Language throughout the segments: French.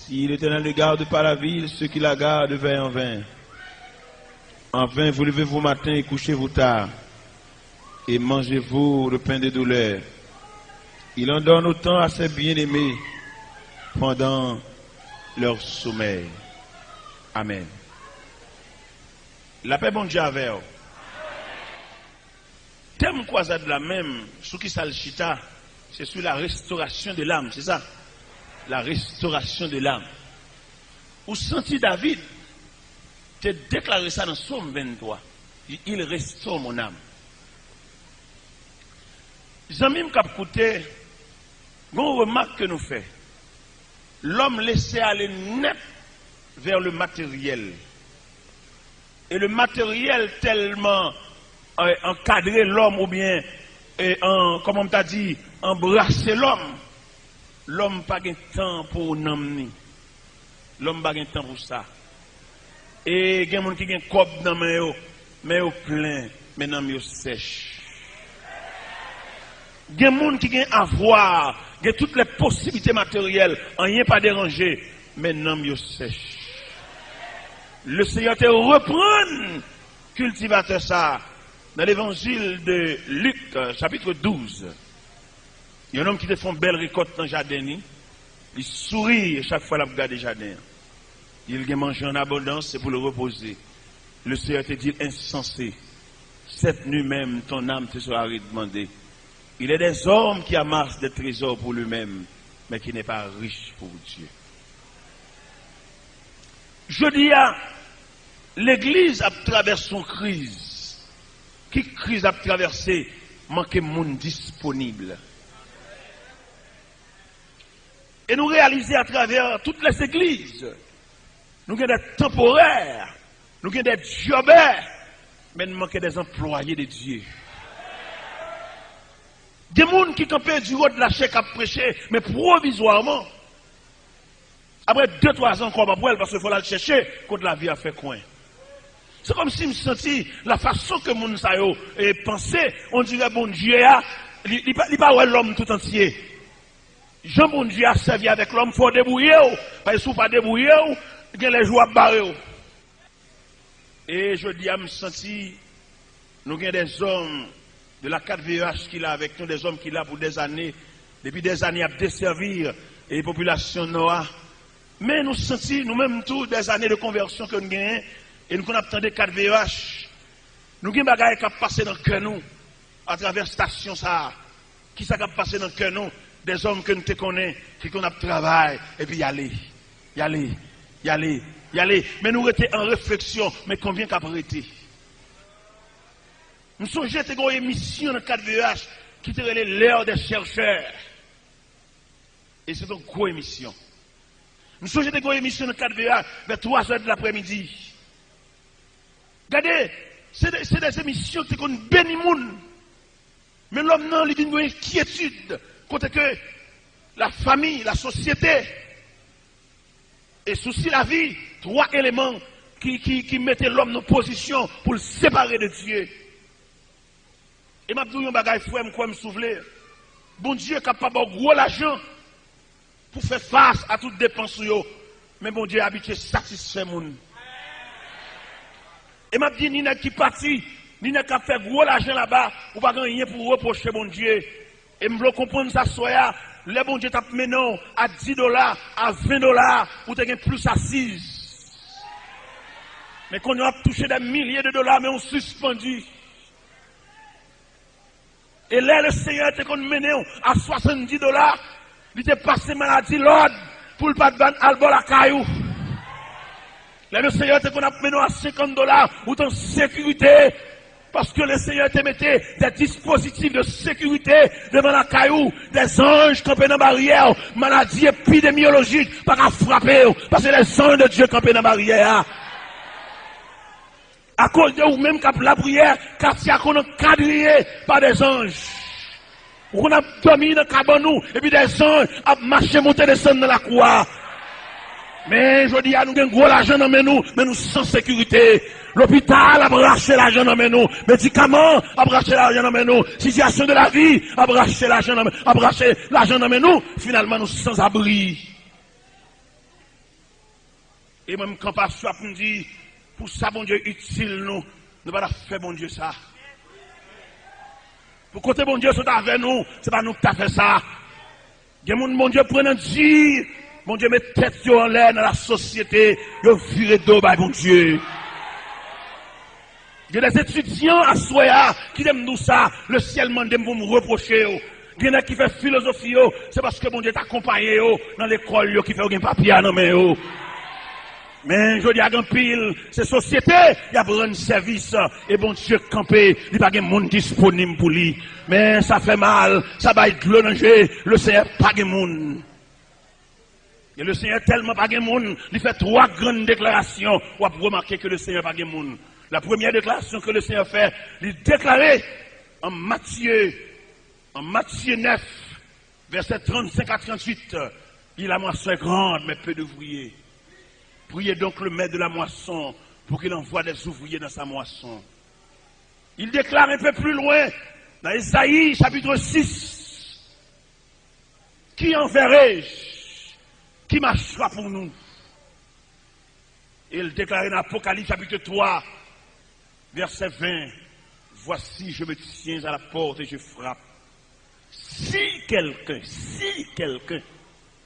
Si l'Éternel ne garde pas la ville, ceux qui la gardent veillent en vain. En vain, vous levez-vous matin et couchez-vous tard, et mangez-vous le pain de douleur. Il en donne autant à ses bien-aimés pendant leur sommeil. Amen. La paix bon Dieu avec vous. Thème croisade de la même, sous qui ça le chita, c'est sur la restauration de l'âme, c'est ça? La restauration de l'âme. Ou senti David, tu as déclaré ça dans Psaume 23. Il restaure mon âme. J'aime cap côté, une remarque que nous faisons. L'homme laissé aller net vers le matériel. Et le matériel tellement encadré l'homme ou bien, comme on t'a dit, embrasser l'homme. L'homme n'a pas de temps pour l'emmener. L'homme n'a pas de temps pour ça. Et il y a des gens qui ont un corps dans les mains, mais ils plein, mais dans les sèche. Il y a des gens qui ont avoir, qui ont toutes les possibilités matérielles, rien pas dérangé, mais dans les sèche. Le Seigneur te reprend, cultivateur ça, dans l'évangile de Luc, chapitre 12. Il y a un homme qui te fait une belle récolte dans le jardin, il sourit chaque fois qu'il regarde le jardin. Il a mangé en abondance, c'est pour le reposer. Le Seigneur te dit insensé, cette nuit même ton âme te sera redemandée. Il y a des hommes qui amassent des trésors pour lui-même, mais qui n'est pas riche pour Dieu. Je dis à l'Église a traversé une crise. Qui crise a traversé? Manque de monde disponible. Et nous réalisons à travers toutes les églises, nous avons des temporaires, nous avons des jobers, mais nous manquons des employés de Dieu. Des gens qui campent du haut de la chèque à prêcher, mais provisoirement. Après 2-3 ans, qu'on va boire parce qu'il faut la chercher, quand la vie a fait coin. C'est comme si je me sentis la façon que mon sayo pensait, on dirait bon Dieu, il pas l'homme tout entier. Jean bon Dieu a servi avec l'homme, il faut débrouiller, parce que si vous ne pas débrouiller, il y a les jours à barrer. Et je dis à me sentir, nous avons des hommes de la 4VH qui là avec nous, des hommes qui là pour des années, depuis des années à desservir les populations noires. Mais nous sentons nous-mêmes tous des années de conversion que nous gagnons et nous avons des 4VH. Nous avons des bagages qui passent dans le cœur nous à travers la station ça. Qui ça qui passé dans le cœur nous? Des hommes que nous te connaissons, qui qu'on a travaillé et puis y aller. Mais nous étions en réflexion, mais combien qu'a arrêté? Nous sommes jetés une émission dans le 4VH qui était l'heure des chercheurs. Et c'est une grosse émission. Nous sommes jetés une émission dans le 4VH vers 3h de l'après-midi. Regardez, c'est des émissions qui sont béni moun. Mais l'homme non, il a une inquiétude. Côté que la famille, la société et souci la vie, 3 éléments qui mettaient l'homme dans position pour le séparer de Dieu. Et m'a dit un bagage frère me souffler. Bon Dieu est capable de gros l'argent pour faire face à toutes dépenses yo. Mais bon Dieu est habitué satisfait moun. Et m'a dit ni n'a qui parti, ni n'a qu'à faire gros l'argent là-bas, ou pas rien pour reprocher bon Dieu. Et me comprendre ça soya, le bon Dieu t'a mené à $10, à $20, ou t'as plus à 6. Mais qu'on a touché des milliers de dollars, mais on suspendu. Et là, le Seigneur était qu'on mené à $70, il était passé maladie l'ordre pour le pas de vendre albol à caillou. Là, le Seigneur était qu'on a mené à $50 ou en sécurité. Parce que le Seigneur te mettait des dispositifs de sécurité devant la caillou, des anges campés dans la barrière, maladies épidémiologiques, pas à frapper, parce que les anges de Dieu campés dans la barrière. À cause de vous même cap la prière, car si on a cadré par des anges. On a dormi dans le cabanou, et puis des anges a marché, monté, descendre dans la croix. Mais je dis à nous, nous avons gros l'argent dans nous, mais nous sans sécurité. L'hôpital a braché l'argent dans nous. Médicaments a braché l'argent dans nous. Situation de la vie a braché l'argent dans nous. Finalement, nous sans abri. Et même quand pasteur pour nous dire, pour ça, bon Dieu, utile nous, nous pas faire bon Dieu ça. Pour côté bon Dieu, c'est avec nous, c'est pas nous qui avons fait ça. Il y a mon Dieu prenant dire, mon Dieu met tête en l'air dans la société, il viré d'eau, bon Dieu. Il y a des étudiants à Soya qui aiment nous ça, le ciel m'a pour me reprocher. Il y en a qui fait philosophie, c'est parce que mon Dieu t'a accompagné dans l'école qui fait un papier à nos mains. Mais je dis à un pile, ces sociétés, il y a besoin de service, et bon Dieu campé, il n'y a pas de monde disponible pour lui. Mais ça fait mal, ça va être le danger, le Seigneur pas de monde. Et le Seigneur tellement pas de monde, il fait 3 grandes déclarations, on va remarquer que le Seigneur pas de monde. La première déclaration que le Seigneur fait, il déclarait en Matthieu 9, verset 35 à 38, il la moisson est grande, mais peu d'ouvriers. Priez donc le maître de la moisson pour qu'il envoie des ouvriers dans sa moisson. Il déclare un peu plus loin, dans Ésaïe chapitre 6, qui enverrai-je, qui marchera pour nous? Et il déclare dans Apocalypse chapitre 3, verset 20, voici je me tiens à la porte et je frappe. Si quelqu'un,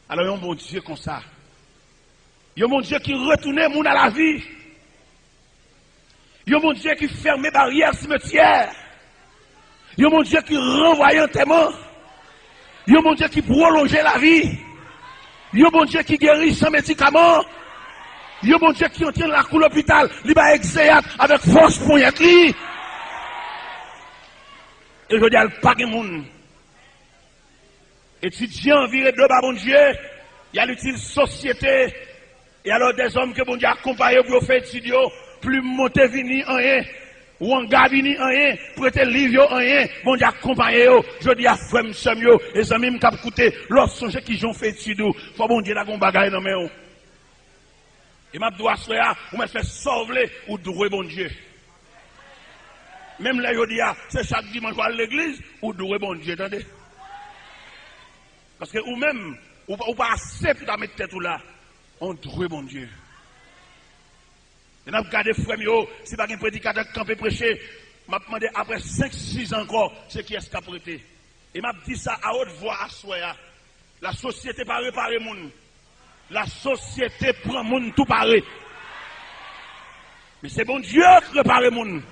alors il y a un bon Dieu comme ça. Il y a mon Dieu qui retournait moun à la vie. Il y a mon Dieu qui fermait barrières cimetières. Il y a mon Dieu qui renvoyait un témoin. Il y a mon Dieu qui prolongeait la vie. Il y a mon Dieu qui guérit sans médicaments. Il y a mon Dieu qui entend la cour l'hôpital. Il va exéat avec force pour y être. Et je dis à pas de monde. Étudiant viré de bas, mon Dieu. Il y a l'utile société. Et alors des hommes que bon Dieu accompagne pour faire étudier, plus monter vini en rien, ou en gars vini en rien, prêter livre en rien, bon Dieu accompagne, je dis à frère Samuel, et ça même cap coûter, lorsque qui j'ont fait étudier, faut bon Dieu d'avoir un bagage dans mes. Et ma doit soya, ou me fait sauver ou douer bon Dieu. Même là, je dis, c'est chaque dimanche à l'église, ou douer bon Dieu, attendez. Parce que ou même, ou pas assez pour mettre tête là. On doit mon Dieu. Et nous avons regardé frère, si pas un prédicateur qui peut prêcher, m'a demandé après 5-6 ans encore, ce qui est ce qu'a prêté. Et m'a dit ça à haute voix à Soya. La société pas réparer moun. La société prend moun tout paré. Mais c'est bon Dieu qui répare moun.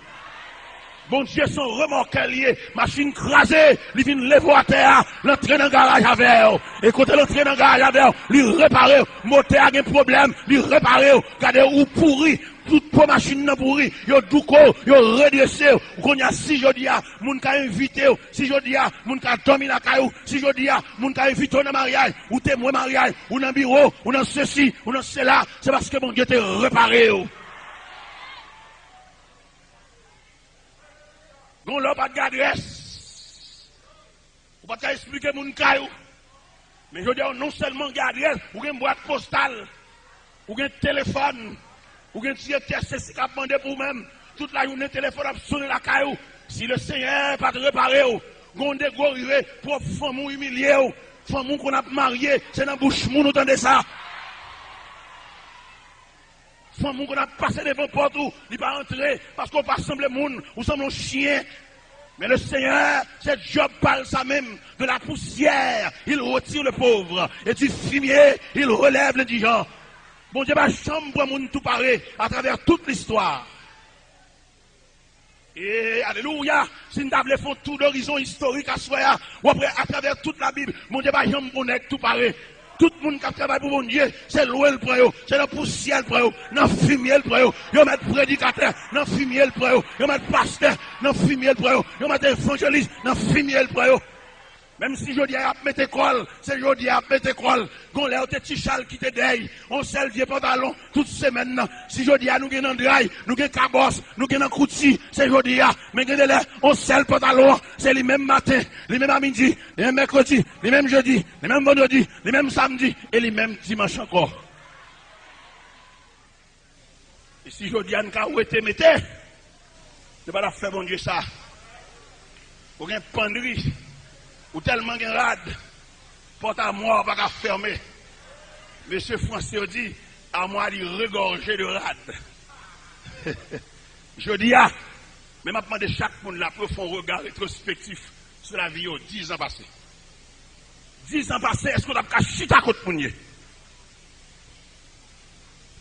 Bon Dieu, son remorque lié, machine crasée, il vient lever à terre, l'entrée dans le garage avec. Et quand l'entrée dans le garage avec, il répare, moteur a un problème, il répare, regardez où pourri, toute pour machine non pourri, yo douko, yo redressé, qu'on y a si je dis à, moun ka invité, si je dis à, moun ka dormi la caillou, si je dis à, moun ka invité dans mariage, ou témoin mariage, ou dans bureau, ou dans ceci, ou dans cela, c'est parce que mon Dieu te réparé. On n'a pas d'adresse. On ne peut pas expliquer mon caillou. Mais je dis non seulement d'adresse, ou une boîte postale, ou un téléphone, ou un directeur ceci qui a demandé pour vous-même. Toute la journée, téléphone a sonné la caillou. Si le Seigneur n'a pas de réparer, on a dégoûté pour femme humilier, femme qu'on a marié, c'est dans la bouche, nous entendez ça. Femme qu'on a passé devant porte où il ne pas entrer parce qu'on pas semble monde ou semble un chien. Mais le Seigneur, c'est Job parle ça même de la poussière, il retire le pauvre et du fumier, il relève l'indigent. Bon Dieu va chambre monde tout paré à travers toute l'histoire. Et alléluia, si nous avons fait tout d'horizon historique à soi, ou après à travers toute la Bible, mon Dieu va chambre tout paré. Tout le monde qui travaille pour mon Dieu, c'est l'eau le prend, c'est la poussière le prend, dans le fumier le prend, ils mettent prédicateur, dans le fumier le prend, ils mettent pasteur, dans le fumier le prend, ils mettent évangéliste, dans le fumier le prend. Même si je dis à mettre école, c'est je dis à mettre école. Gon l'air te tichal qui te deuil, on sel vieux pantalon toute semaine. Si je dis à nous gagnons draille, nous gagnons cabos, nous gagnons couti, c'est je dis à mais gagnons l'air, on sel pantalon, c'est les mêmes matin, les mêmes à midi, les mêmes mercredi, les mêmes jeudi, les mêmes vendredi, les mêmes samedi et les mêmes dimanche encore. Et si je dis à nous où était mettez, ne pas la faire bon Dieu ça. Ou gagnons penderie. Ou tellement de rade, porte à mort, pas qu'à fermer. Monsieur François dit, armoire est regorgée de rades. Je dis, ah, mais m'a demandé chaque monde là pour faire un regard rétrospectif sur la vie aux 10 ans passés. 10 ans passés, est-ce qu'on a pas chita à côté de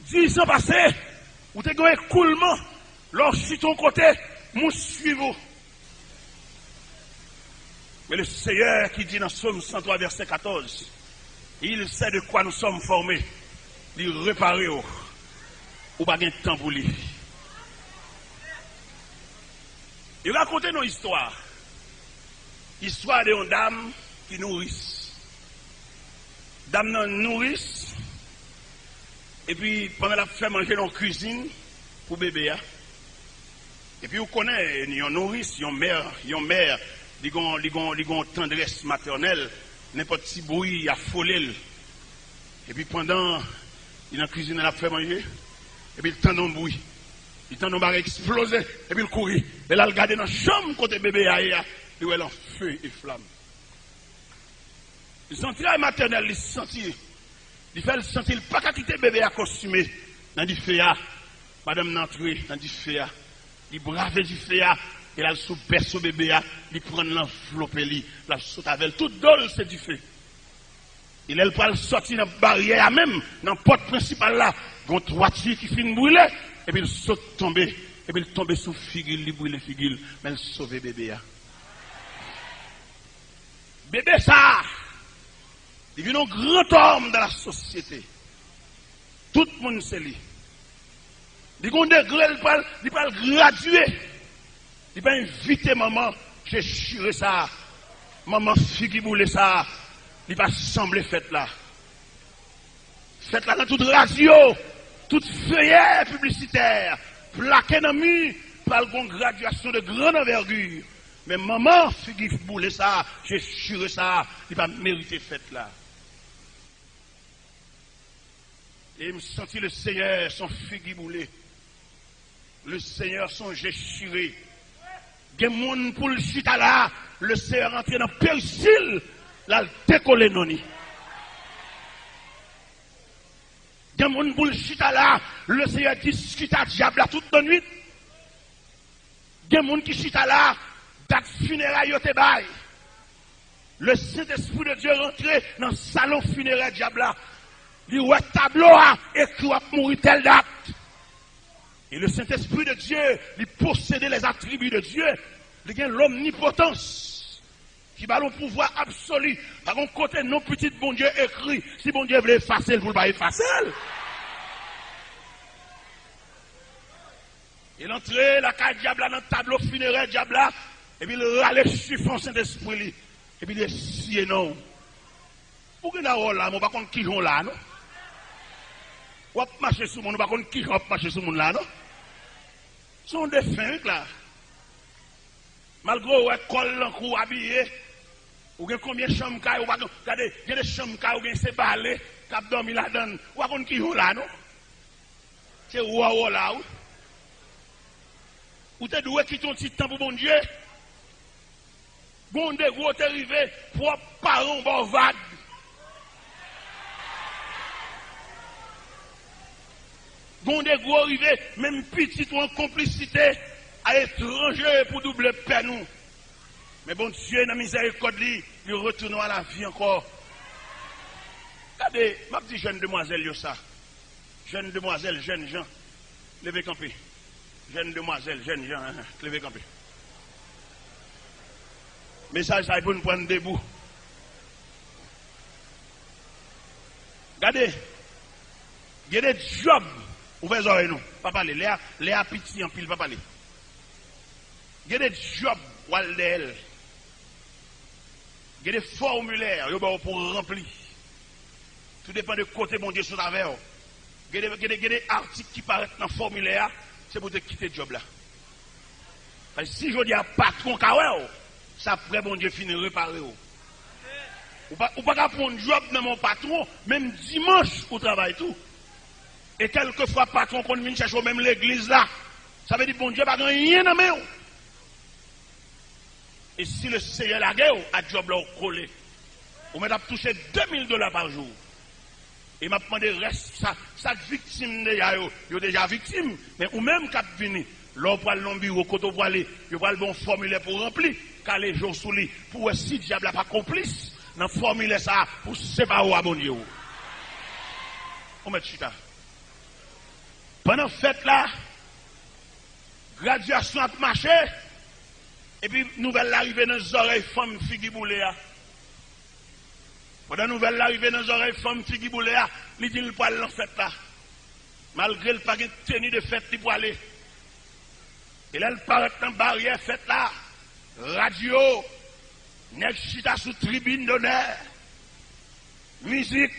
10 ans passés, vous avez un écoulement, lorsque ton côté, nous suivons. Mais le Seigneur qui dit dans Psaume 103, verset 14, il sait de quoi nous sommes formés, il réparer ou pas de temps pour lui. Il raconte nos histoires. Histoire de dame qui nourrissent. Dame non nourrissent. Et puis pendant la fait manger dans la cuisine pour bébé. Et puis vous connaissez, ils nourrissent, ils ont mère, ils ont tendresse maternelle, n'importe si bruit, il a folé. Et puis pendant, il a la cuisine, il a fait manger, et puis il tend un bruit. Il tend un baril exploser, et puis il courit. Et là, il regarde dans la chambre côté bébé, il voit en feu et flamme. Il sentit la maternelle, il sentit. Il fait le sentir, pas qu'à quitter bébé à costumer dans du feu. Madame n'entrée dans du feu. Il brave du feu. Et là, il sous berceau bébé, il prend l'enveloppe, il la saute avec tout dol, c'est du feu. Il est pas sortir dans la barrière même, dans la porte principale là, il y a 3 tirs qui finissent brûler, et puis il saute tomber, et puis il tombe sous figure, il brûle figure, mais il sauve bébé. Bébé ça, il vient un grand homme dans la société. Tout le monde c'est lui. Il y a un degré, il peut graduer. Il va inviter maman, j'ai chiré ça. Maman figue boule ça. Il va sembler fête là. Fête là dans toute radio, toute feuillet publicitaire, plaqué dans le mur, par une graduation de grande envergure. Mais maman figue boule ça, j'ai chiré ça. Il va mériter fête là. Et il me sentit le Seigneur, son figue boule. Le Seigneur, son j'ai chiré. Il y a des gens pour le chita là, le Seigneur rentre dans le persil, là, le décolle non. Il y a des gens pour le chita là, le Seigneur discute à diable toute la nuit. Il y a des gens qui chita là, date funéraire yote bail. Le Saint-Esprit de Dieu rentre dans le salon funéraire diable là. Il voit tableau écrit à mourir telle date. Et le Saint-Esprit de Dieu, il possède les attributs de Dieu. Il a l'omnipotence qui a le pouvoir absolu. Par contre, côté non petit bon Dieu écrit, si bon Dieu veut effacer, vous ne pouvez pas effacer. Il entre la carte diable dans le tableau funéraire diable, et puis il râle chiffon Saint-Esprit. Et puis il est si non. Pourquoi il y a là, je ne sais pas qui est là, non? Ou à marcher sur le monde, je ne sais pas qui est marcher sur le monde là, non? Ce sont des fins là. Malgré ou école en cours habillé, ou combien de chambres ou regardez, il y a des chambres ou c'est balé, cap dormi là-dedans. Ou à qui est là, non? C'est ou là, ou? Ou t'es doué qui ton petit temps pour bon Dieu? Bon Dieu, gros t'es arrivé, propre parents, bon vague. Bon Dieu, gros arrivé, même petit ou en complicité, à étranger pour doubler peine. Mais bon Dieu, dans la miséricorde, il retourne à la vie encore. Regardez, ma petite jeune demoiselle, ça. Jeune demoiselle, jeune Jean, levez campé. Jeune demoiselle, jeune Jean, levez campé. Message ça pour nous prendre debout. Regardez, il y a des jobs, ouvrez les oreilles, nous, pas parler, les appétits en pile, pas parler. Il y a des jobs, Waldel. Il y a des formulaires, pour remplir. Tout dépend de côté, mon Dieu, sur la verre. Il y a des articles qui paraissent dans le formulaire, c'est pour te quitter le job là. Parce que si je dis à patron, ça après, mon Dieu, finit de réparer. Ou pas prendre un job dans mon patron, même dimanche, au travail tout. Et quelquefois, patron, qu'on vient chercher même l'église là, ça veut dire, bon Dieu, pas rien dans mes. Et si le Seigneur la guerre, à job là, collé, on m'a touché $2000 par jour. Et m'a demandé reste ça victime de déjà victime, mais ou même cap vini, l'on prend le bureau quand on va aller, il va le bon formulaire pour remplir, car les jours sous lui pour si diable pas complice dans formulaire ça pour séparer à bon Dieu. On met chita. Pendant fête là, graduation a marché, et puis nouvelle arrivée dans les oreilles femmes figi boulé. Pendant nouvelle arrivée dans les oreilles femmes figi boulé, il dit le poil dans fête là. Malgré le pas de tenue de fête, il peut aller. Et là, il paraît dans barrière fête là, radio, nèg chita sous tribune d'honneur, musique.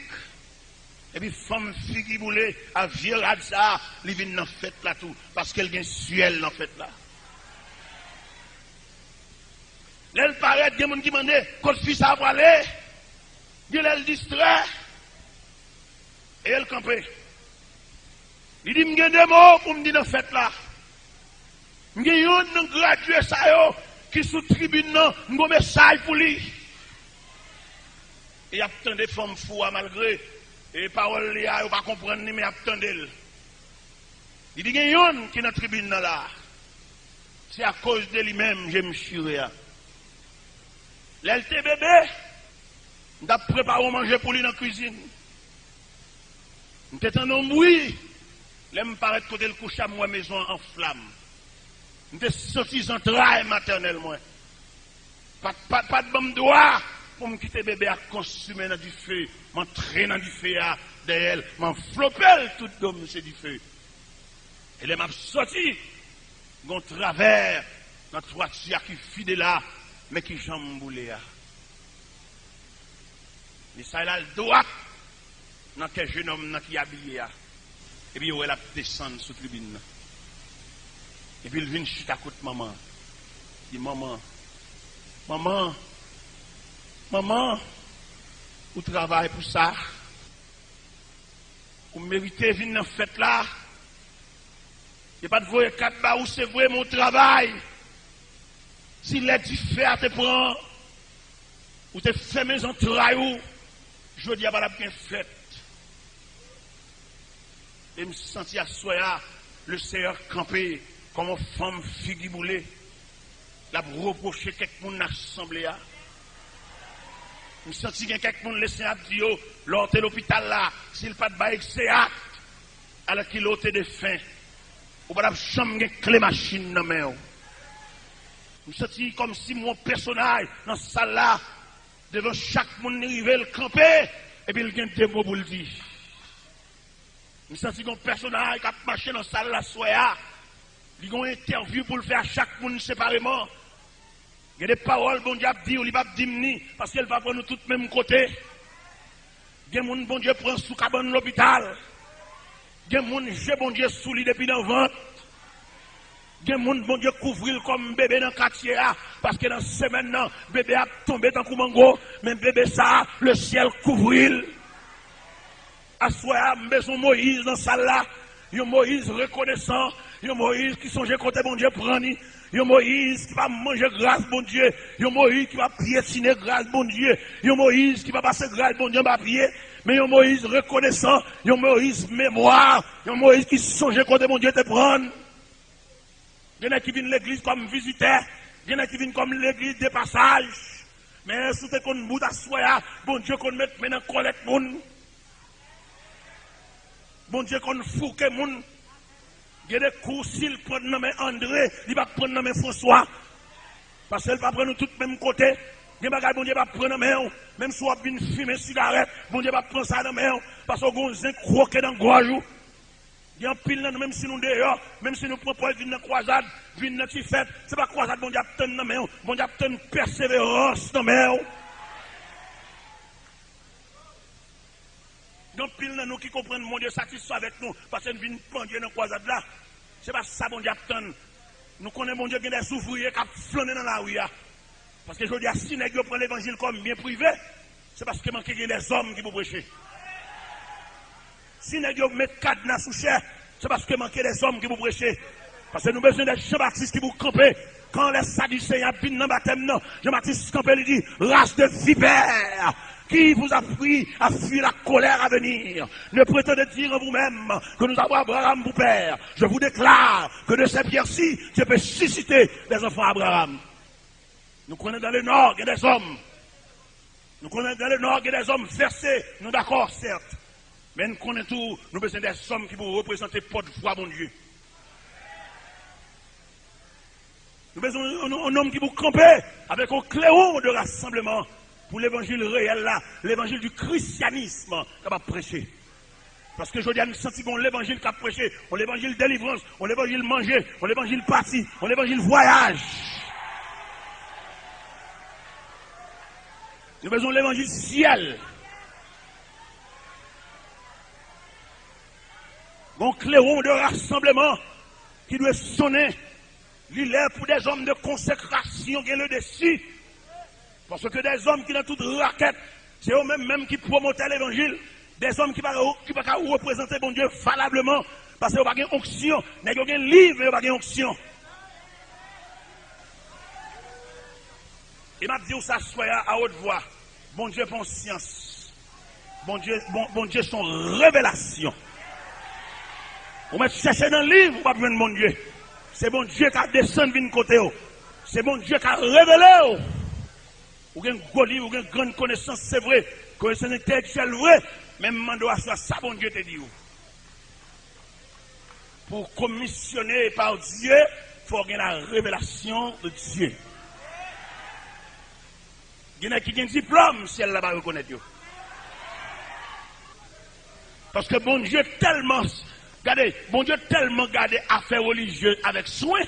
Et puis, femme figi boulé, à vieux ça, il vient dans fête là tout, parce qu'elle vient suel dans fête là. Là, il paraît, il y a des gens qui demandent, quand le fils a aller, il est distrait, et elle campe. Il dit, il y a des mots pour me dire dans fête là. Il y a un gradué ça, qui sous tribune, un message pour lui. Et il y a tant de femmes fous, malgré. Et les paroles, il ne pas comprendre, mais attendez. Il dit qu'il y a un qui est dans la tribune là. C'est à cause de lui-même, je me suis là. L'LT bébé, on a préparé à manger pour lui dans la cuisine. On était en homme, oui. Là, je me paraît côté le couche à moi, maison en flamme. On était sorti en travail maternel, moi. Pas de bon doigt. Pour me quitter bébé à consumer dans du feu, m'entraîner dans du feu derrière, m'enflopper tout d'homme c'est du feu. Et les m'a sorti, mon travers, notre toiture qui fidèle là, mais qui jamboulé. Mais ça il a le doigt, dans quel jeune homme qui est habillé. Et puis il a descendu sous la tribune. Et puis il vient chuter à côté de maman. Il dit maman, maman, vous travaillez pour ça. Vous méritez de venir dans cette fête là. Il n'y a pas de voyer 4 bas où c'est vrai mon travail. Si l'aide du fait à te prendre, ou te fait mes entrailles, je dis à pas la bien faite. Et me sentir à soi, le Seigneur campé, comme une femme figiboulée, la reprocher quelqu'un dans l'assemblée. Je sens qu'il y a quelqu'un qui laisse un dire, l'autre de l'hôpital là, s'il pas de bail, c'est acte, alors qu'il a de faim. Ou pas de chambre, une clé machine dans la main. Je sens comme si mon personnage, dans cette salle là, devant chaque monde arrivé, le camper, et puis il y a des mots pour le dire. Je sens que mon personnage qui a marché dans cette salle là, il y a une interview pour le faire à chaque monde séparément. Il y a des paroles, bon Dieu a dit, ou il va dire, parce qu'elle va prendre nous tous même côté. Il y a des gens, bon Dieu, prend sous cabane l'hôpital. Il y a des gens, bon Dieu, sous lit depuis dans le ventre. Il y a des gens, bon Dieu, couvrir comme bébé dans le quartier, parce que dans ce semaine, bébé a tombé dans le mango, mais bébé ça, le ciel couvrir. À soi, maison Moïse dans salle là, il y a Moïse reconnaissant, il y a Moïse qui songe côté bon Dieu prendre. Il y a Moïse qui va manger grâce, bon Dieu. Il y a Moïse qui va piétiner grâce, bon Dieu. Il y a Moïse qui va passer grâce, bon Dieu, va pied. Mais il y a Moïse reconnaissant. Il y a Moïse mémoire. Il y a Moïse qui songe côté, bon Dieu, te prendre. Il y en a qui viennent l'église comme visiteur. Il y en a qui viennent comme l'église de passage. Mais si tu qu'on bout à soi, bon Dieu, qu'on mette maintenant collecte moun. Bon Dieu, qu'on fouque moun. Il y a des coups, s'il prend le nom André, il va prendre le nom François. Parce qu'elle va prendre tout le même côté. Il y a des gens qui vont prendre le nom, même si on a une fumée cigarette, bon Dieu va prendre ça dans le nom. Parce qu'on a un croquet dans le gorge. Il y a un pile, même si nous dehors, même si nous proposons une croisade, une petite fête, ce n'est pas croisade, bon Dieu a dans le nom, bon Dieu a une persévérance dans le nom. Donc, pile de nous qui comprennent, mon Dieu, satisfait avec nous, parce que nous venons prendre dans la croisade là. Ce n'est pas ça, mon Dieu, attend. Nous connaissons, mon Dieu, qu'il y a des ouvriers qui flânent dans la rue. Parce que je dis, si nous prenons l'évangile comme bien privé, c'est parce que manque des hommes qui vous prêcher. Si nous mettons cadenas sous chair, c'est parce que manque des hommes qui vous prêcher. Parce que nous avons besoin des Jean-Baptiste qui vous campent. Quand les Sadducéens viennent dans le baptême, Jean-Baptiste campé, il dit, race de vipères. Qui vous a pris à fuir la colère à venir? Ne prétendez dire en vous-même que nous avons Abraham pour père. Je vous déclare que de ces pierres-ci, Dieu peut susciter des enfants Abraham. Nous connaissons dans le nord, il y a des hommes. Nous connaissons dans le nord, il y a des hommes versés. Nous d'accord, certes. Mais nous connaissons tout. Nous besoin des hommes qui vont représenter porte-voix, mon Dieu. Nous besoin d'un homme qui vous camper avec un clairon de rassemblement pour l'évangile réel là, l'évangile du christianisme qu'on va prêcher. Parce que je dis à nous sentir l'évangile qu'on a prêché, on l'évangile délivrance, on l'évangile manger, on l'évangile parti, on l'évangile voyage. Nous besoin de l'évangile ciel. Mon clairon de rassemblement qui doit sonner. Il est pour des hommes de consécration qui est le dessus. Parce que des hommes qui dans toute raquette, c'est eux-mêmes qui promotent l'évangile. Des hommes qui ne peuvent pas représenter bon Dieu valablement. Parce qu'ils n'ont pas de onction. Ils n'ont pas de livre, ils n'ont pas de onction. Et m'a dit ça soit à haute voix. Bon Dieu prend science. Bon Dieu son révélation. Vous mettez chercher dans le livre, vous ne pouvez pas prendre mon Dieu. C'est bon Dieu qui a descendu de côté. C'est bon Dieu qui a révélé. Ou bien gros livre, ou bien grande connaissance, c'est vrai. Connaissance intellectuelle, vrai. Même mando à ça, bon Dieu te dit. Pour commissionner par Dieu, il faut avoir la révélation de Dieu. Il y en a qui ont un diplôme, si elle là-bas reconnaît Dieu. Parce que bon Dieu tellement, regardez, bon Dieu tellement gardé affaires religieuses avec soin.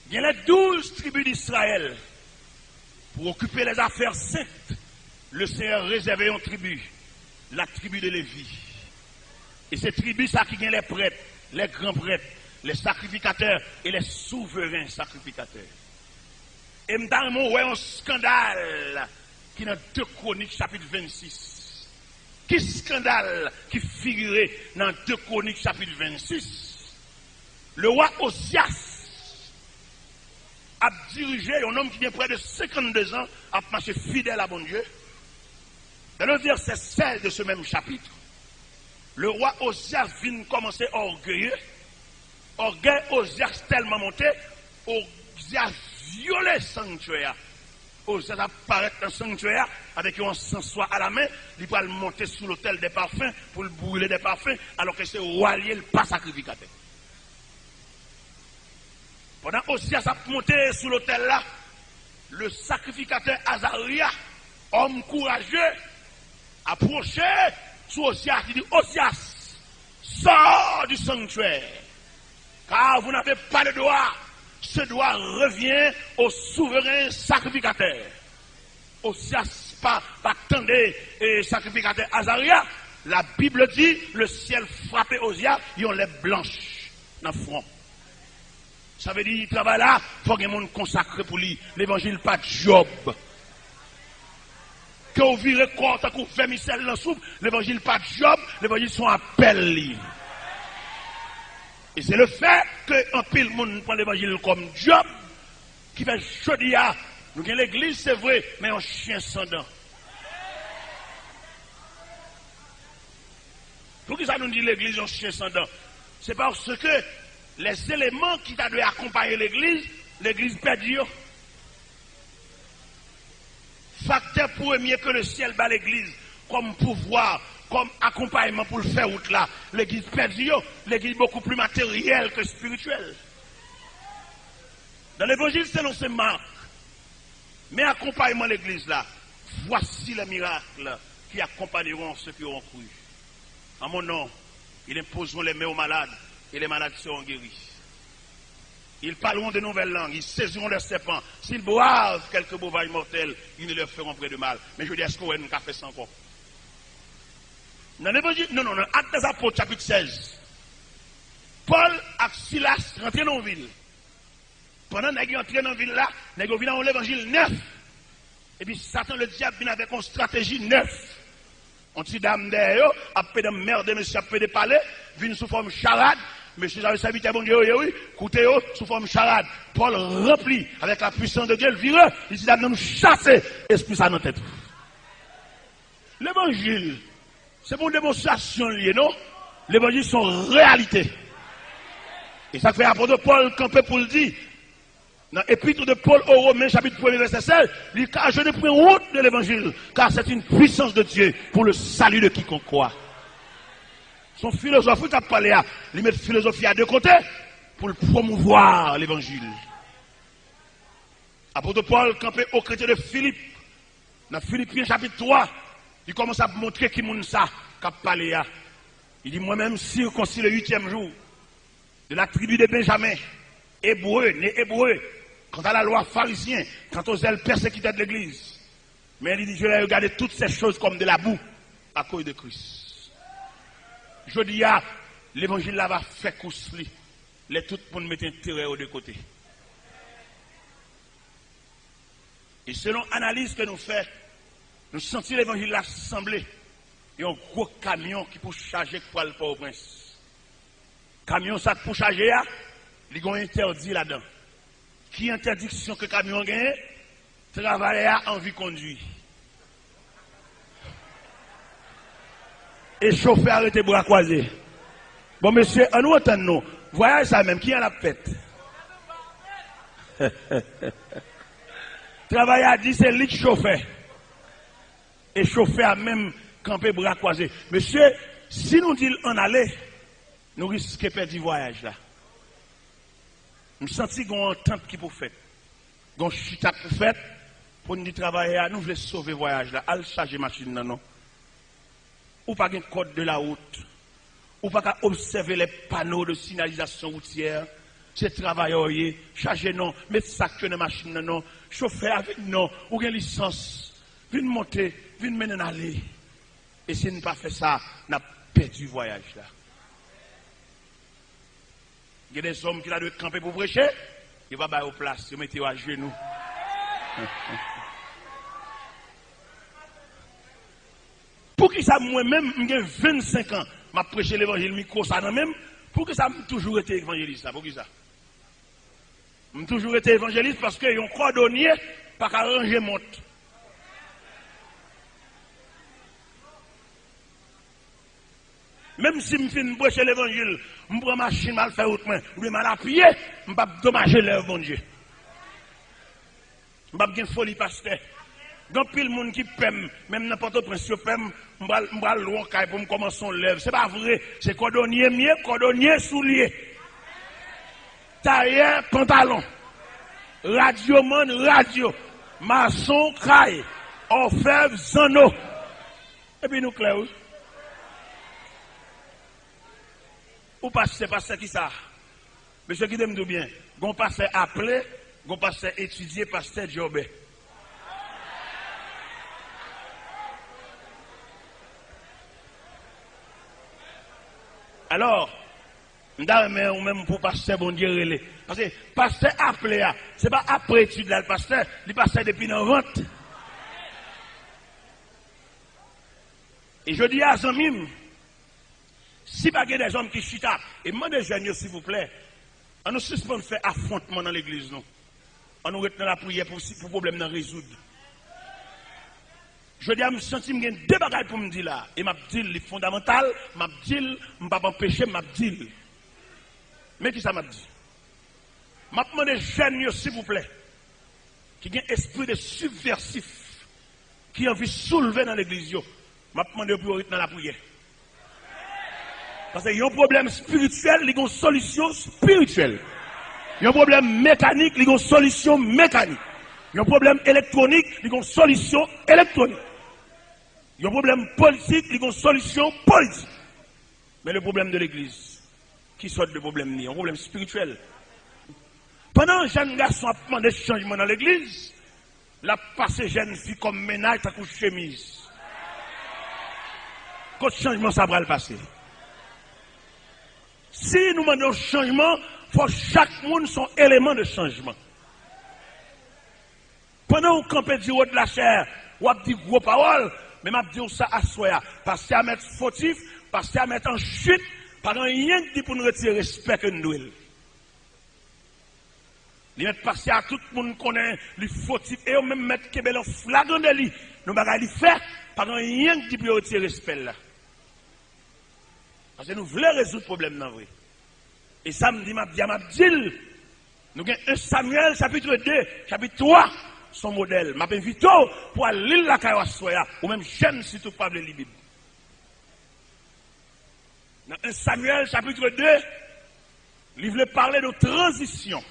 Il y a les 12 tribus d'Israël. Pour occuper les affaires saintes, le Seigneur réservait une tribu, la tribu de Lévi. Et cette tribu, ça qui gagne les prêtres, les grands prêtres, les sacrificateurs et les souverains sacrificateurs. Et maintenant, on a un scandale qui est dans 2 Chroniques chapitre 26. Quel scandale qui figurait dans 2 Chroniques chapitre 26? Le roi Osias a dirigé un homme qui vient près de 52 ans à marcher fidèle à bon Dieu. Dans le verset 16 de ce même chapitre, le roi Osias vient commencer orgueilleux. Orgueil Osias tellement monté, Osias violé le sanctuaire. Osias apparaît dans le sanctuaire avec un encensoir à la main, il va monter sous l'autel des parfums pour le brûler des parfums, alors que c'est roi lié, le pas sacrificateur. Pendant Osias a monté sous l'autel là, le sacrificateur Azaria, homme courageux, approché sous Osias, il dit Osias, sors du sanctuaire, car vous n'avez pas le droit. Ce droit revient au souverain sacrificateur. Osias pas attendez sacrificateur Azaria. La Bible dit le ciel frappé Osias, ils ont les blanches dans le front. Ça veut dire il travaille là, il faut que les gens consacré pour lui. L'évangile pas de Job. Que vous virez corps, que vous faites missel dans la soupe, l'évangile pas de Job, l'évangile son appel. Et c'est le fait qu'un pile monde prend l'évangile comme Job, qui fait chodia. Nous avons l'église, c'est vrai, mais un chien sans dents. Pour qui ça nous dit l'église un chien sans dents? C'est parce que les éléments qui doivent accompagner l'église perdue. Facteur premier que le ciel bat l'église comme pouvoir, comme accompagnement pour le faire route là. L'église perdue, l'église beaucoup plus matérielle que spirituelle. Dans l'évangile, selon ces marques, mais accompagnement l'église là, voici les miracles qui accompagneront ceux qui auront cru. En mon nom, ils imposeront les mains aux malades et les malades seront guéris. Ils parleront de nouvelles langues, ils saisiront leurs serpents. S'ils boivent quelques bouvailles mortelles, ils ne leur feront près de mal. Mais je dis, est-ce qu'on a fait ça encore? Dans l'évangile, non, Actes des Apôtres, chapitre 16. Paul et Silas rentrent dans la ville. Pendant qu'ils sont entrés dans la ville là, ils sont venus dans l'évangile 9. Et puis Satan, le diable, vient avec une stratégie 9. On dit dame derrière, après de merde, monsieur, après de parler, vient sous forme charade. Monsieur, j'avais serviteur, bon Dieu, oui, écoutez, sous forme charade. Paul rempli avec la puissance de Dieu, le vireux, il dit, nous chasser, esprit ça dans la tête. L'évangile, c'est pour une démonstration liée, non? L'évangile, sont réalité. Et ça fait apôtre Paul campé pour le dire. Dans l'épître de Paul aux Romains, chapitre 1, verset 16, il dit, car je ne prends honte de l'évangile, car c'est une puissance de Dieu pour le salut de quiconque croit. Son philosophe, il t'a parlé à, il met philosophie à deux côtés pour promouvoir l'évangile. Apôtre Paul campé aux chrétiens de Philippe, dans Philippiens chapitre 3, il commence à montrer qui moun ça, qu'a parlé à. Il dit, moi-même, circoncis le 8e jour, de la tribu de Benjamin, hébreu, né hébreu, quant à la loi pharisien, quant aux zèles persécuteurs de l'église. Mais il dit, je vais regarder toutes ces choses comme de la boue à cause de Christ. Je dis, l'évangile là va faire cousli, les tout pour nous mettre intérêt aux deux côtés. Et selon l'analyse que nous faisons, nous sentons l'évangile assemblé. Il y a un gros camion qui peut charger pour le Port-au-Prince. Camion ça pour charger, il y a un interdit là-dedans. Qui interdiction que le camion gagne? Travailler en vie conduit. Et chauffeur arrêté bras croisés. Bon monsieur, en nous entendons, voyez ça même, qui en a fait? Travailler à 10, c'est lui chauffeur. Et chauffeur a même campé bras croisés. Monsieur, si nous disons en aller, nous risquons de perdre du voyage là. Nous sentons qu'on a une entente qui pour faire. Qu'on chita pour faire. Pour nous travailler, nous voulons sauver le voyage là. Allez charger machine là, non. Ou pas un code de la route. Ou pas observer les panneaux de signalisation routière. C'est travailleur, charger non, mettre ça dans la machine non, chauffer avec non, ou une licence, venez monter, venez mener aller. Et si nous ne pas fait ça, nous avons perdu le voyage là. Il y a des hommes qui doivent camper pour prêcher, ils vont au place, ils mettent à genoux. Pour qui ça, moi-même, j'ai 25 ans, je prêche l'évangile, micro ça même, pour que ça m'a toujours été évangéliste, ça, pour qui ça? J'ai toujours été évangéliste parce qu'ils ont cordonnier, pas qu'à ranger monte. Même si je finis prêcher l'évangile, je prends ma machine, je faire autrement, je vais mal à pied, je ne vais pas dommager l'œuvre, bon Dieu. Je ne vais pas faire folie, pasteur. Donc, il y a des gens qui pèment, même n'importe quel prince, pèment, je vais loin pour me commencer son l'œuvre. Ce n'est pas vrai, c'est cordonnier mieux, cordonnier soulier. Tailleur, pantalon. Radioman, radio. Maçon, caille. Orfèvre, zano. Et puis nous clair. Ou pasteur qui ça? Monsieur qui m'aime bien. Gon pasteur appelé, gon pasteur étudié, pasteur Jobé. Alors, ou même pour pasteur bon Dieu, parce que pasteur appelé, ce n'est pas après étude là, le pasteur, il pasteur depuis dans vente. Et je dis à Zamim, si pas des hommes qui chutent, et moi des jeunes, s'il vous plaît, on nous suspend de faire affrontement dans l'église, non? On nous retient la prière pour le problème de résoudre. Je dis à me sentir que j'ai deux bagages pour me dire là. Et m'a dit le fondamental, m'a dit, je ne pas empêcher, m'a dit. Mais qui ça m'a dit? M'a demandé jeunes, s'il vous plaît, qui ont un esprit de subversif, qui ont envie de soulever dans l'église, m'a demandé pour dans la prière. Parce qu'il y a un problème spirituel, il y a une solution spirituelle. Il y a un problème mécanique, il y a une solution mécanique. Il y a un problème électronique, il y a une solution électronique. Il y a un problème politique, il y a une solution politique. Mais le problème de l'église, qui sort de problème, c'est un problème spirituel. Pendant que jeune garçon a demandé changement dans l'église, la passé jeune fille comme ménage, ta couche chemise. Quand changement, ça va le passer. Si nous demandons changement, il faut que chaque monde son élément de changement. Pendant qu'on campait du haut de la chair, on a dit gros paroles, mais m'a dit ça à soi, parce qu'à mettre fautif, parce qu'à mettre en chute, pendant rien qui dit pour nous retirer respect que nous. Ils mettent passer à tout le monde connaît les faux types et même mettre Kébel en flagrant de lui. Nous bagaille li fait pas rien qui peut retirer respect là. Parce que nous voulons résoudre le problème dans vrai. Et ça me dit m'a dit nous avons 1 Samuel chapitre 2, chapitre 3 son modèle. M'a invité pour aller la caille soya ou même jeune si tout pas le Bible. Dans 1 Samuel chapitre 2, il veut parler de transition.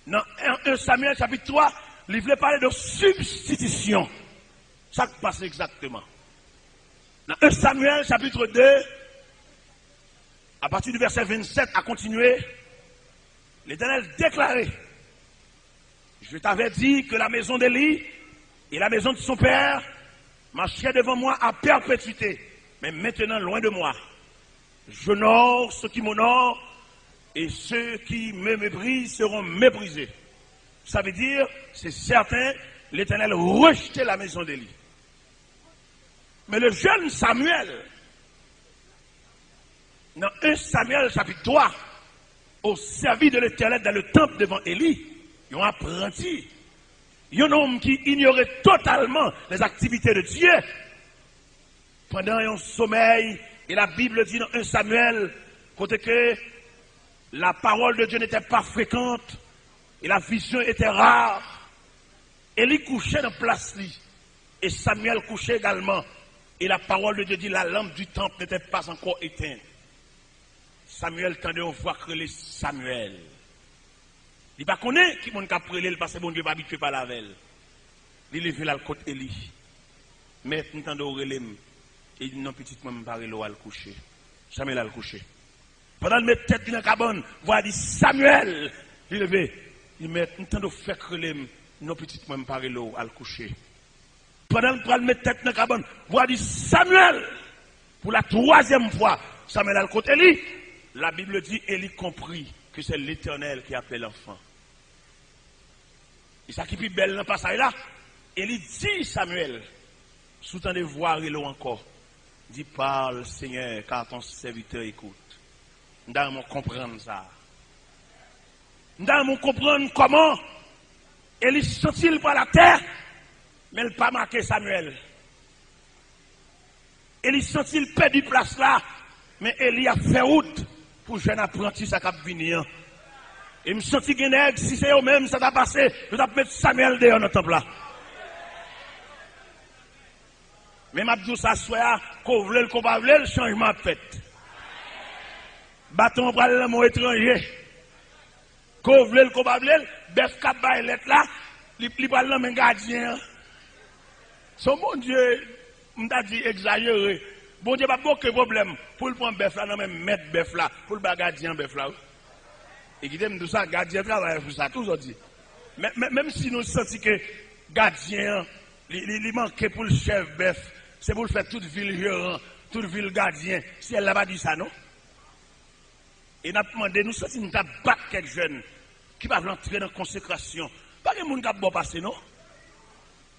Dans 1 Samuel chapitre 3, il veut parler de substitution. Ça se passe exactement. Dans 1 Samuel chapitre 2, à partir du verset 27 à continuer, l'Éternel déclarait, je t'avais dit que la maison d'Élie et la maison de son père marchaient devant moi à perpétuité, mais maintenant loin de moi. J'honore ceux qui m'honorent et ceux qui me méprisent seront méprisés. Ça veut dire, c'est certain, l'Éternel rejetait la maison d'Élie. Mais le jeune Samuel, dans 1 Samuel chapitre 3, au service de l'Éternel dans le temple devant Élie, ils ont apprenti. Il y a un homme qui ignorait totalement les activités de Dieu. Pendant un sommeil, et la Bible dit dans 1 Samuel, côté que la parole de Dieu n'était pas fréquente, et la vision était rare. Élie couchait dans place, et Samuel couchait également. Et la parole de Dieu dit, la lampe du temple n'était pas encore éteinte. Samuel tendait une voix créer Samuel. Il ne connaît pas qui m'a prélé parce que bon Dieu pas habitué par la veille. Il levé la côte Élie. Mais nous tendons au relais et il dit non petit moi me parler l'eau à le coucher. Samuel a le coucher. Pendant le mettre tête dans la cabane, voix dit Samuel. Il levé. Il met nous tendons faire créer non petit moi me parler l'eau à le coucher. Pendant le mettre tête dans la cabane, voix dit Samuel. Pour la 3e fois, Samuel a le côté Élie. La Bible dit Élie comprit que c'est l'Éternel qui appelle l'enfant. Et ça qui est plus belle dans le passage là, Élie dit Samuel, sous-temps de voir l'eau encore, dit parle Seigneur, car ton serviteur écoute. Nous devons comprendre ça. Nous devons comprendre comment Élie sent-il par la terre, mais il n'a pas marqué Samuel. Élie sent-il perdu place là, mais Élie a fait route pour jeune apprenti ça cap venir. Et me senti que si c'est eux même ça t'a passé, je vais mettre Samuel dehors dans le temple là. Mais m'a dit ça soit qu'on veut le changement fait. Bâton pour le mot étranger. Qu'on veut le bœuf cap baillet là, il va le même gardien. Son bon Dieu m'a dit exagéré. Bon Dieu pas beaucoup de problème pour le prendre bœuf là, non même mettre bœuf là, pour le gardien bœuf là. Et qui dit tout ça, gardien travaille pour ça, toujours dit. Même si nous sentons que gardien, il manque pour le chef bœuf, c'est pour le faire toute ville gérant, toute ville gardien, si elle n'a pas dit ça, non? Et nous avons demandé, nous sentons que nous avons battu quelques jeunes qui va entrer dans la consécration. Pas que nous avons bon passé, non?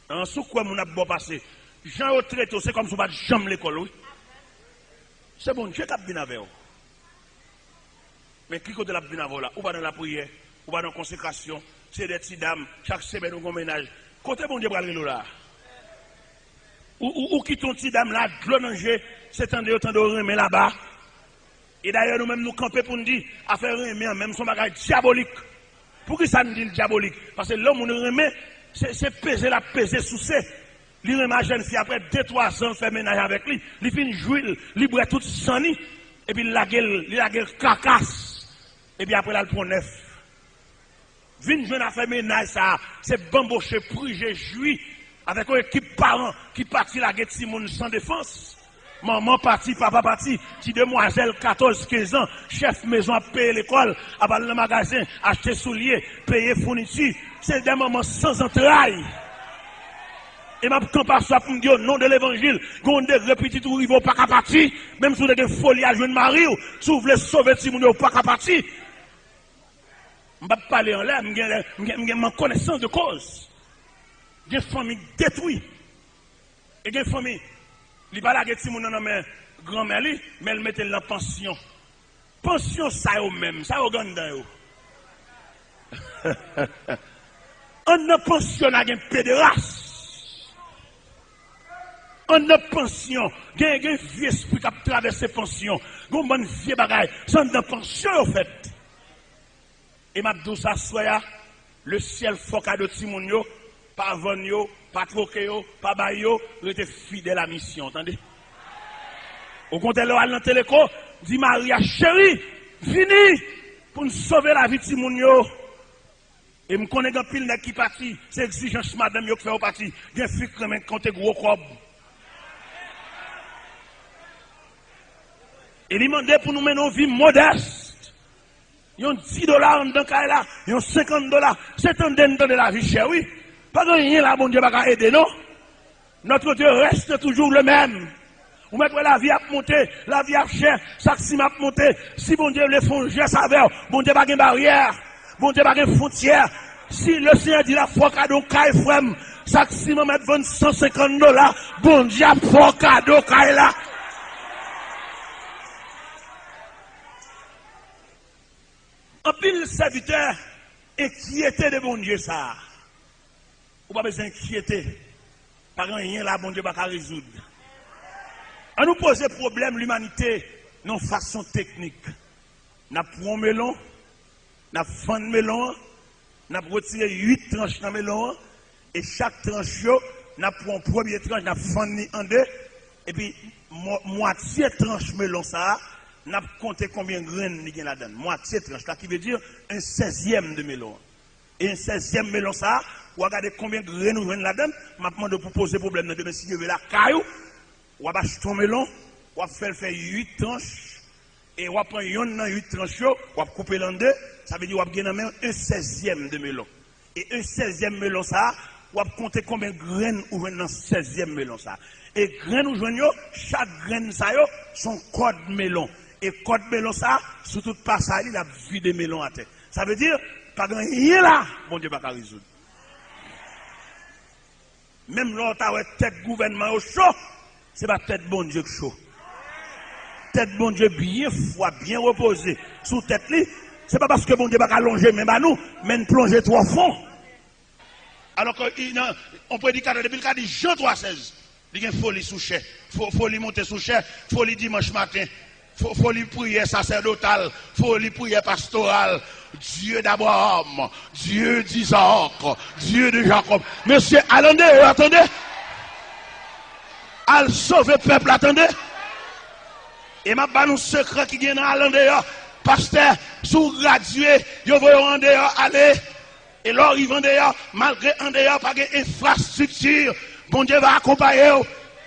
En sous quoi nous avons bon passé? Jean au traité, c'est comme si nous n'avons jamais l'école, oui. C'est bon, Dieu qui a bien avec vous. Mais qui côté la bien avant là, ou pas dans la prière, ou pas dans la consécration, c'est des petites dames, chaque semaine on ménage. Côté bon Dieu pour aller là. Ou qui ton petit dame là, de l'onanger, c'est un de remet là-bas. Et d'ailleurs nous-mêmes nous camper pour nous dire, à faire remet, même son bagage diabolique. Pour qui ça nous dit diabolique? Parce que l'homme nous remet, c'est peser la peser sous ses. Il remet la jeune fille après 2-3 ans, fait ménage avec lui, il finit jouer, il boit toute sani, et puis il la gueule cacasse. Et puis après, là, le prend neuf. Vine jeune a fait ménage, ça, c'est bamboché, prigé, joui, avec une équipe parents qui partit la guette Simone sans défense. Maman parti, papa parti, petite demoiselle, 14-15 ans, chef maison a payé l'école, a aller dans le magasin, acheter souliers, payer fourniture. C'est des moments sans entrailles. Et ma campagne soit pour me dire au nom de l'évangile, qu'on des répétitions où ils vont pas qu'à partir, même si vous avez des folies à jeune mari, si vous voulez sauver si vous n'avez pas qu'à partir. Je ne vais pas parler en l'air, je ma connaissance de cause. Il y a des familles détruites. Et il y a des familles, il n'y a pas de si mon grand-mère, mais elle mettait la pension. Pension, ça y est même, ça y est au Ganda. On ne pensionne à un pédéraste. On ne pension, il y a un vieux esprit qui a traversé pension. Il y a un vieux bagage. C'est une pension en fait. Et m'a dit ça, le ciel faut cadeau de Simonio, pas Vanyo, pas Troqueo, pas Bayo, il était fidèle à la mission, entendez? Au contraire, le dans téléco, dit Maria, chérie, vini pour nous sauver la vie de Simonio. Et je connais un pile qui parti, c'est exigence madame qui fait au parti. Il y a un flic qui compte gros cob. Et il demandait pour nous mener une vie modeste. Ils ont $10 en dedans, ils ont $50. C'est un dedans de la vie chère, oui. Pas de rien là, bon Dieu, va aider, non? Notre Dieu reste toujours le même. Vous mettez la vie à monter, la vie à cher, chaque sim à monter. Si bon Dieu les font, je savais, bon Dieu pas de barrière, bon Dieu pas de frontière. Si le Seigneur dit la foi cadeau, caille frème, chaque sim à mettre $150, bon Dieu a foi cadeau, caille là. En pile serviteur inquiété de bon Dieu ça. Ou pas besoin d'inquiéter. Pas rien là, bon Dieu va résoudre. On nous pose problème l'humanité non façon technique. N'a pris un melon, n'a fendu melon, n'a retiré 8 tranches dans melon et chaque tranche n'a pris un premier tranche, n'a fendu en deux et puis moitié tranche melon ça. N'a compté combien de graines il y a là-dedans. Moitié tranche, là qui veut dire un 16e de melon. Et un 16e melon ça, vous regardez combien de graines vous avez là-dedans. Maintenant, pour poser problème, de si vous avez la caillou, vous avez acheté un melon, vous avez fait 8 tranches, et vous prenez 8 tranches, vous avez coupé l'en deux, ça veut dire que vous avez gagné un 16e de melon. Et un 16e melon ça, vous avez compté combien de graines vous avez dans 16e melon ça. Et graines vous avez, chaque graine ça, son code melon. Et code melon ça, sous toute passage, il a vidé melon à terre. Ça veut dire, pas de rien là, bon Dieu va résoudre. Même l'autre a tête gouvernement au chaud, c'est pas tête bon Dieu chaud. Tête bon Dieu bien froid, bien reposé, sous tête li, c'est pas parce que bon Dieu va allonger même à nous, mais nous plonger trop fond. Alors qu'on prédicateur depuis le dit Jean 3,16, il y a une folie sous chère, folie monter sous chère, folie dimanche matin. Faut lui prier sacerdotal, faut lui prier pastoral. Dieu d'Abraham, Dieu d'Isaac, Dieu de Jacob. Monsieur, attendez. Al sauver le peuple, attendez. Et ma ba nous secret qui vient dans dehors. Pasteur, sous gradué, yo voyez en dehors aller. Et là, ils vont dehors, malgré en dehors, pas d'infrastructure. Bon Dieu va accompagner.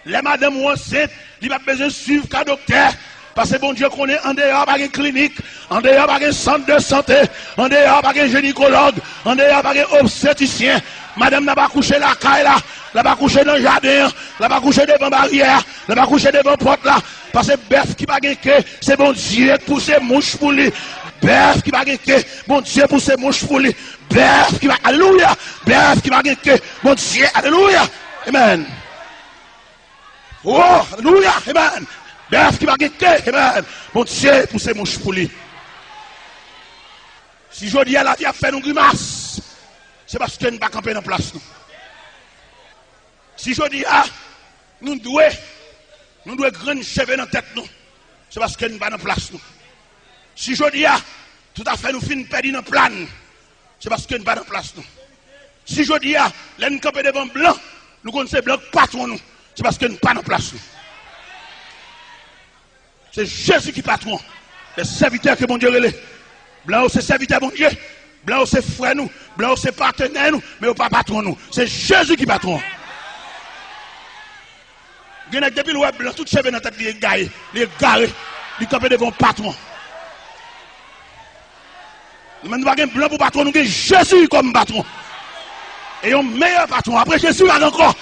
Les madames ou enceintes, ils n'ont pas besoin de suivre qu'un docteur. Parce que bon Dieu connaît en dehors par une clinique, en dehors par un centre de santé, en dehors par un gynécologue, en dehors par un obstétricien. Madame n'a pas couché la caille là, n'a pas couché dans le jardin, n'a pas couché devant la barrière, n'a pas couché devant la porte là. Parce que bœuf qui va gagner, c'est bon Dieu pour ses mouches pour lui. Bœuf qui va gagner, bon Dieu pour ses mouches pour lui. Bœuf qui va, alléluia, bœuf qui va gagner, bon Dieu, alléluia, amen. Oh, alléluia, amen. Bœuf qui va gagner, amen. Bon Dieu pour ses mouches pour lui. Si je dis à la vie a fait une grimace, c'est parce que nous ne pas camper dans la place. Si je dis à nous devons grands cheveux dans la tête, c'est parce que nous ne pas dans la place. Si je dis à tout à fait nous finissons perdre dans le plan, c'est parce que nous ne pas dans la place. Si je dis à nous camper devant blanc, nous connaissons blanc patron, c'est parce que nous ne pas dans la place. C'est Jésus qui est patron. Les serviteurs que mon Dieu relève. Blanc, c'est serviteur mon Dieu. Blanc, c'est frère nous. Blanc, c'est partenaire nous. Mais pas patron nous. C'est Jésus qui est patron. Depuis le web blanc, tout cheveux dans la tête, il est garé. Il est garé. Il est campé devant patron. Nous n'avons pas blanc pour patron. Nous avons Jésus comme patron. Et un meilleur patron. Après Jésus, là encore.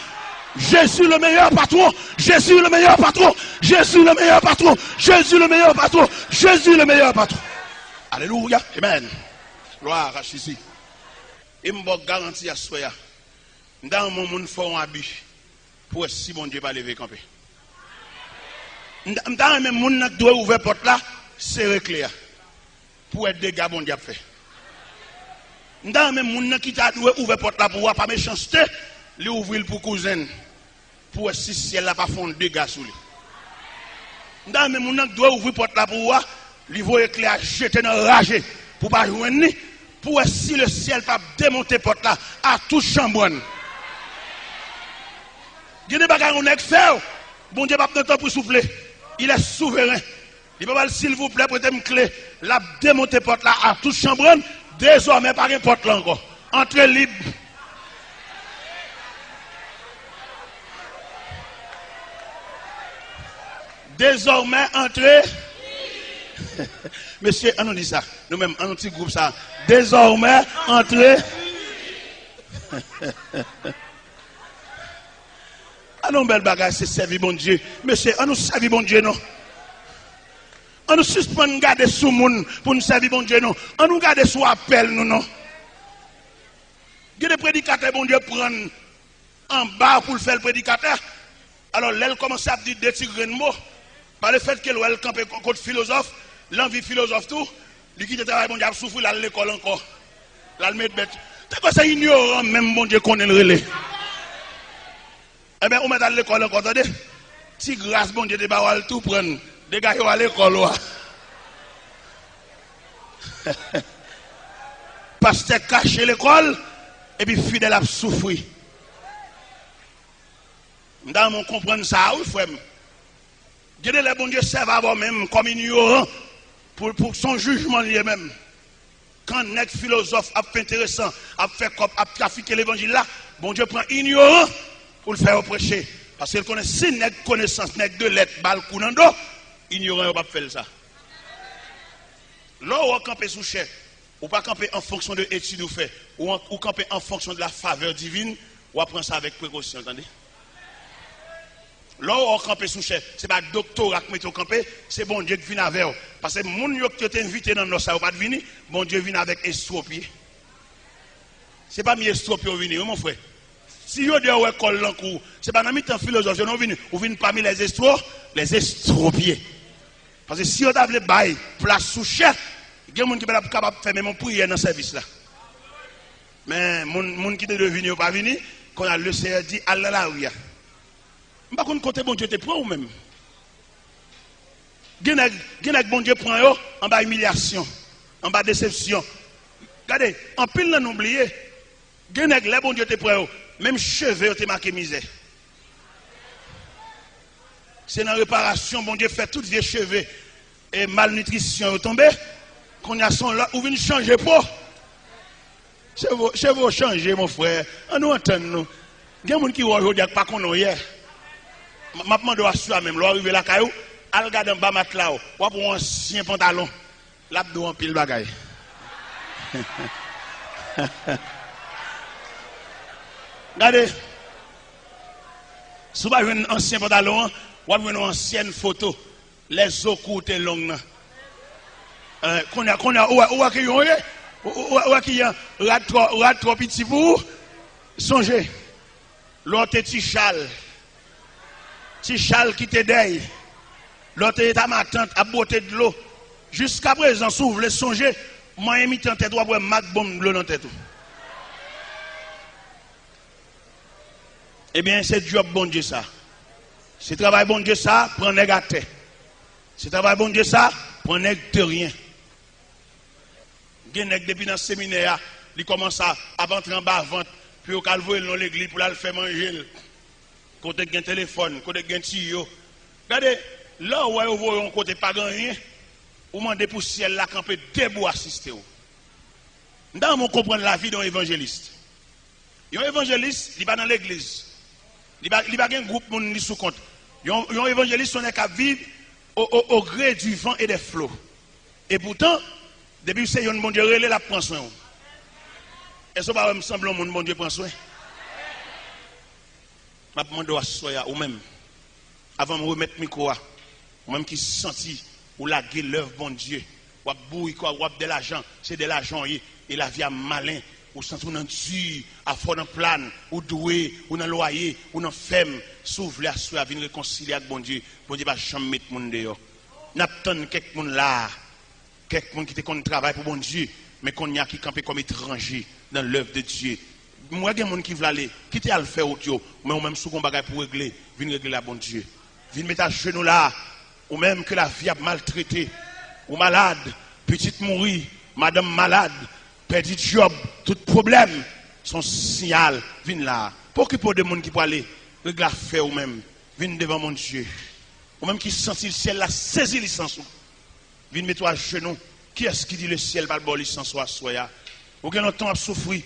Jésus le meilleur patron, Jésus le meilleur patron, Jésus le meilleur patron, Jésus le meilleur patron, Jésus le meilleur patron. Alléluia, amen. Gloire à Jésus. Et je me garantis à soi, dans mon monde, il faut un habit pour si mon Dieu va lever camper. Dans le monde qui doit ouvrir la porte là, c'est clair. Pour être des gars, bon Dieu fait. Dans même moun qui t'a doué ouvrir porte là pour pas méchanceté, lui ouvrir pour cousin pour si ciel là pas fond dégâts sur lui. Dans même moun qui doit ouvrir porte là pour lui voyer éclair jeter dans rage pour pas joindre pour si le ciel pas démonter porte là à tout chambonne. Il y a des bagages qu'on a fait. Bon Dieu pas de temps pour souffler. Il est souverain. Il peut pas s'il vous plaît prêter une clé. La démonter porte là à tout chambonne. Désormais pas une porte là encore. Entrez libre. Désormais entrez. Monsieur, on nous dit ça. Nous-mêmes, un petit groupe ça. Désormais entrez. Ah non, belle bagage, c'est servir bon Dieu. Monsieur, on nous servir bon Dieu, non? On nous suspend garder sous monde pour nous servir bon Dieu, non? On nous garde sous appel, nous, non? Il y a des prédicateurs, bon Dieu, prennent en bas pour le faire le prédicateur. Alors, là, elle commence à dire des petits grains de mots. Par le fait qu'elle campe contre philosophe, l'envie philosophe tout, lui qui travaille, bon Dieu, a souffert à l'école encore. Là, le mettre bête. C'est quoi ça, ignorant, même bon Dieu, qu'on est le relais. Eh bien, on met à l'école encore, attendez. Si grâce, bon Dieu, des barres, tout prendre. Des gars qui vont à l'école. Pasteur caché l'école, et puis fidèle à souffrir. Dans mon comprendre ça, oui, frère. Dieu, le bon Dieu, serve avant même comme ignorant pour son jugement lui-même. Quand un philosophe a fait intéressant, a fait a trafiqué l'évangile là, bon Dieu prend ignorant pour le faire prêcher. Parce qu'il connaît si nèg connaissance, nèg de lettres, bal counando, ignorant ne va pas faire ça. Là où on campe sous chair, ou pas camper en fonction de l'étude ou fait, ou camper en fonction de la faveur divine, ou apprend ça avec précaution, entendez? Là où on campe sous chair, ce n'est pas doctorat qui met au campé, c'est bon Dieu qui vient avec vous. Parce que les gens qui ont été invités dans nos salles, pas de venir, bon Dieu vient avec estropié. Ce n'est pas mis estropié au venir, mon frère. Si vous avez une école en cours, ce n'est pas dans le temps philosophe, vous venez parmi les estropiés. Parce que si vous avez une place sous chair, il y a des gens qui sont capables de faire même prière dans ce service là. Mais les gens qui ne venir pas venir, quand le Seigneur dit, Allah la ouya. Je ne sais pas côté bon Dieu te prend ou même. Genek bon Dieu prend yo en bas humiliation, en bas déception. Regardez, en pile l'on oublié. Genek le bon Dieu te prend yo, même cheveux te marqué misère. C'est dans la réparation, bon Dieu fait toutes vieux cheveux et malnutrition tombé. Qu'on y a son là, ou vient changer pour. Cheveux changer mon frère. On nous entend nous. Il y a des gens qui voient aujourd'hui pas qu'on a hier. Je demande à soi même, l'arrivée la caillou, al regarde en bas matelas, ou pour un ancien pantalon, l'abdo en pile bagaille. Regardez, si vous avez un ancien pantalon, ou une ancienne photo, les os courtes et longues. Qu'on a, ou qui a rat trop petit pour songez. L'autre petit châle. Petit châle qui te déille. L'autre est à ma tante, à beauté de l'eau. Jusqu'à présent, si vous voulez songer, moi, je suis en tête, ou mac bombe bleu dans tête. Eh bien, c'est job bon Dieu ça. C'est travail bon Dieu ça, prends négatif. C'est travail bon Dieu ça, prends de rien. Depuis dans le séminaire, il commence à rentrer en bas vente, puis au calvaire dans l'église pour le faire manger. Côté un téléphone, côté un tuyau. Regardez, là où vous voyez un côté pas rien, vous demandez pour ciel là camper debout assister. Dans mon comprendre la vie d'un évangéliste. Un évangéliste, il va dans l'église. Il va un groupe qui sous compte. Un évangéliste, on est qu'à vivre au gré du vent et des flots. Et pourtant, depuis que c'est un bon Dieu, il a pris soin. Est-ce que ça me semble un bon Dieu prend soin? Je demande à soi ou même, avant de me remettre le micro, ou même qui senti ou la gueule l'œuvre bon Dieu, ou à bouille, ou à de l'argent, c'est de l'argent, et la vie a malin, ou senti ou dans dur, à fond dans plan, ou doué, ou dans loyer, ou dans ferme, s'ouvre la soi, venir réconcilier avec bon Dieu, bon Dieu va jamais mettre le monde dehors. N'attend quelqu'un là, quelqu'un qui te compte travail pour bon Dieu, mais qu'on y a qui campé comme étranger dans l'œuvre de Dieu. Moi, il y a des gens qui veulent aller, qui te le faire autre, mais on même sous combat pour régler, viens régler la bonne Dieu. Viens mettre à genoux là, ou même que la vie a maltraité, ou malade, petite mourir, madame malade, perdu job, tout problème, son signal, viens là. Pour que pour des gens qui peuvent aller, régler faire ou même, viens devant mon Dieu. Ou même qui sentit le ciel, la saisi licence. Viens mettre à genoux. Qui est-ce qui dit le ciel va le bon licence ou soya? Ou bien longtemps à souffrir,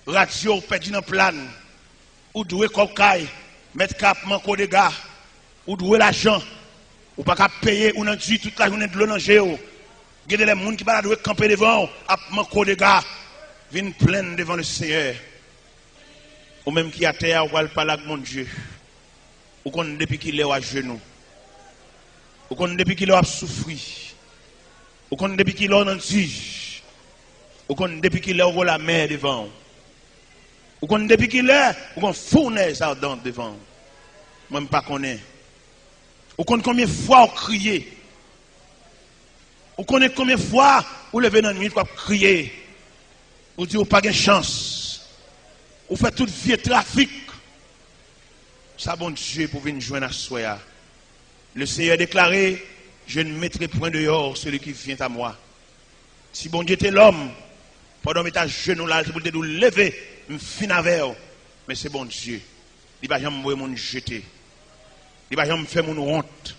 radio perdu dans plan, ou doué cocaille, mettre cap manque de gars, ou doué l'argent, ou pas qu'à payer ou non dit toute la journée de l'eau dans géo. Regardez les gens qui va doué camper devant, à manque de gars, viennent plein devant le Seigneur. Ou même qui a terre, ou va parler avec mon Dieu. Ou qu'on depuis qu'il est à genoux. Ou qu'on depuis qu'il a souffert. Ou qu'on depuis qu'il est en tige. Ou qu'on depuis qu'il est au la mer devant. Ou qu'on depuis qu'il est, ou qu'on fournaise ardente devant. Moi, je ne connais pas. Ou qu'on combien de fois on crie. Ou qu'on est combien de fois ou lever dans la nuit pour crier. Ou dire ou pas de chance. Ou fait tout vieux trafic. Ça bon Dieu pour venir joindre à soi. Le Seigneur a déclaré, je ne mettrai point dehors celui qui vient à moi. Si bon Dieu était l'homme, pendant mettre à genoux là, pour te lever, me finir avec. Mais c'est bon Dieu. Il va jamais me mon jeter. Il va jamais me faire mon honte.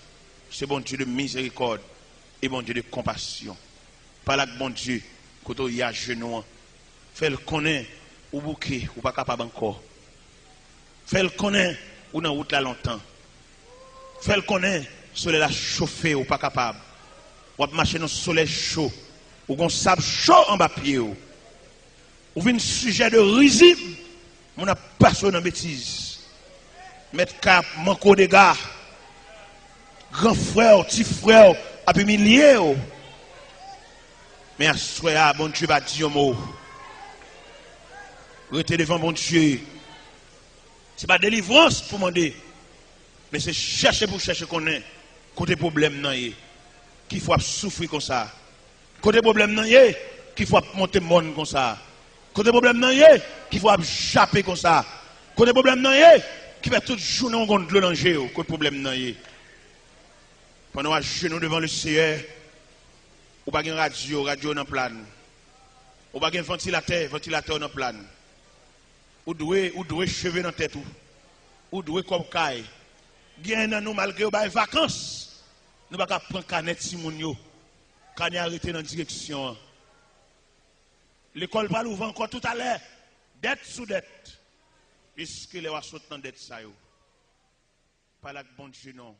C'est bon Dieu de miséricorde et bon Dieu de compassion. Par là, bon Dieu, quand il y a genoux, fais le connaître ou bouquet, ou pas capable encore. Fais le connaître ou dans la route là longtemps. Fais le connaître, soleil la chauffé ou pas capable. Ou marcher dans le soleil chaud. Ou qu'on sable chaud en bas pied. Ou un sujet de risible. On a passé dans bêtise. Mettre cap, manque de gars. Grand frère, petit frère, a pu humilier. Mais à ce soir, bon Dieu va dire un mot. Restez devant bon Dieu. Ce n'est pas délivrance pour demander. Mais c'est chercher pour chercher qu'on est. Côté problème, non, qu'il faut souffrir comme ça. Côté problème, non, qu'il faut monter monde comme ça. Côté problème, non, qu'il faut chapper comme ça. Côté problème, non, qui fait toute journée on compte le danger. Côté problème, non, pendant à genoux devant le Seigneur, ou pas de radio dans plan. Ou pas de ventilateur dans plan. Ou doué cheveux dans tête ou doué comme caille. Bien dans nous malgré les vacances, nous pas prendre canette Simonio. Quand il arrêté dans direction. L'école va l'ouvrir encore tout à l'heure. Dette sous dette. Puisque les va sauter dans dette ça yo. Pas la bon Dieu non.